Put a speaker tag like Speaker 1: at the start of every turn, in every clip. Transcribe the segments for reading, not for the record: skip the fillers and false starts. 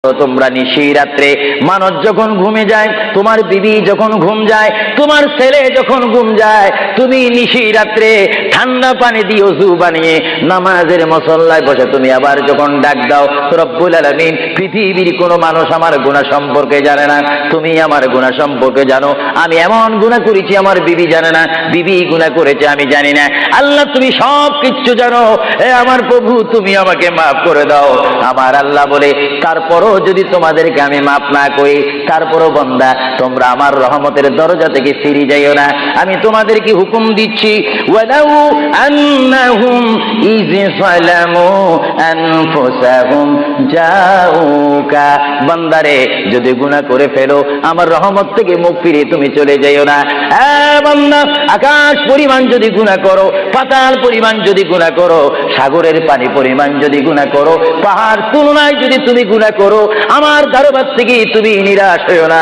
Speaker 1: তোমরা নিশি রাত্রে মানুষ যখন ঘুমে যায়, তোমার বিবি যখন ঘুম যায়, তোমার ছেলে যখন ঘুম যায়, তুমি নিশি রাত্রে ঠান্ডা পানি দিয়ে ওযু বানিয়ে নামাজের মুসল্লায় বসে তুমি আবার যখন ডাক দাও, রব্বুল আলামিন পৃথিবীর কোনো মানুষ আমার গুনাহ সম্পর্কে জানে না, তুমি আমার গুনাহ সম্পর্কে জানো। আমি এমন গুনাহ করেছি আমার বিবি জানে না, বিবি গুনাহ করেছে আমি জানি না। আল্লাহ তুমি সব কিছু জানো, এ আমার প্রভু তুমি আমাকে মাফ করে দাও। আমার আল্লাহ বলে, তারপরও যদি তোমাদেরকে আমি মাফ না করি, তারপরও বান্দা তোমরা আমার রহমতের দরজা থেকে ফিরে যাইও না। আমি তোমাদেরকে হুকুম দিচ্ছি, ওয়ালাউ আন্নাহুম ইয যালামু আনফুসাহুম জাউকা, বান্দারে যদি গুনাহ করে ফেলো আমার রহমত থেকে মুখ ফিরিয়ে তুমি চলে যাইও না। বান্দা আকাশ পরিমাণ যদি গুনাহ করো, পাতাল পরিমাণ যদি গুনাহ করো, সাগরের পানি পরিমাণ যদি গুনাহ করো, পাহাড় তুলনায় যদি তুমি গুনাহ করো, আমার দরবার থেকে তুমি নিরাশ হইও না।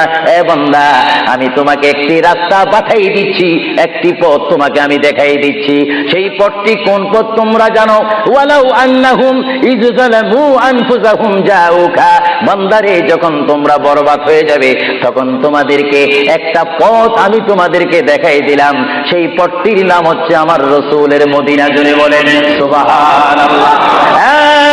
Speaker 1: বান্দা আমি তোমাকে একটি রাস্তা পাঠাই দিচ্ছি, একটি পথ তোমাকে আমি দেখাই দিচ্ছি। সেই পথটি কোন পথ তোমরা জানো? ওয়ালাউ আন্নাহুম ইয যালামু আনফুসাহুম জাউকা, বান্দারে যখন তোমরা বরবাদ হয়ে যাবে তখন তোমাদেরকে একটা পথ আমি তোমাদেরকে দেখাই দিলাম। সেই পথটির নাম হচ্ছে আমার রাসূলের মদিনা। জুড়ে বলেন সুবহানাল্লাহ।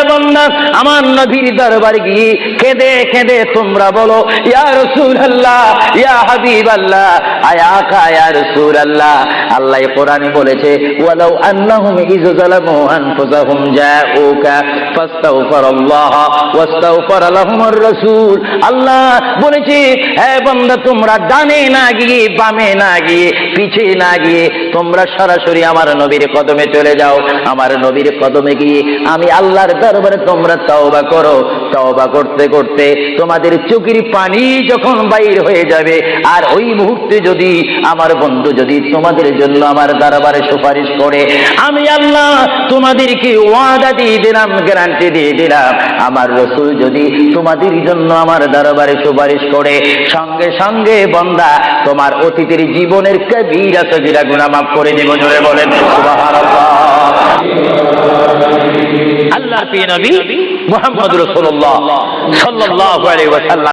Speaker 1: বান্দা আমার নবীর দরবারে গিয়ে কেঁদে কেঁদে তোমরা বলো, ইয়া রাসূলুল্লাহ, ইয়া হাবিবাল্লাহ, আয়াকা ইয়া রাসূলুল্লাহ। আল্লাহ কোরআনে বলেছে, ওয়ালাউ আন্নাহুম ইয যালামু আনফুসাহুম জাউকা ফাস্তাগফিরুল্লাহ ওয়াস্তাগফার লাহুমুর রাসূল। আল্লাহ বলেছে, হে বান্দা তোমরা ডানে না গিয়ে, বামে না গিয়ে, পিছে না গিয়ে তোমরা সরাসরি আমার নবীর কদমে চলে যাও। আমার নবীর কদমে গিয়ে আমি আল্লাহর দরবারে তোমরা তওবা করো। তওবা করতে করতে তোমাদের চোখের পানি যখন বাইর হয়ে যাবে, আর ওই মুহূর্তে যদি আমার বন্ধু যদি তোমাদের জন্য আমার দরবারে সুপারিশ করে, আমি আল্লাহ তোমাদেরকে ওয়াদা দিয়ে দিলাম, গ্যারান্টি দিয়ে দিলাম, আমার রাসূল যদি তোমাদের জন্য আমার দরবারে সুপারিশ করে, সঙ্গে সঙ্গে বান্দা তোমার অতীতের জীবনের কবিরা সগীরা গুনাহ মাফ করে দেব। জোরে বলেন সুবহানাল্লাহ। আল্লাহর প্রিয় নবী মুহাম্মদ রাসূলুল্লাহ সাল্লাল্লাহু আলাইহি ওয়াসাল্লাম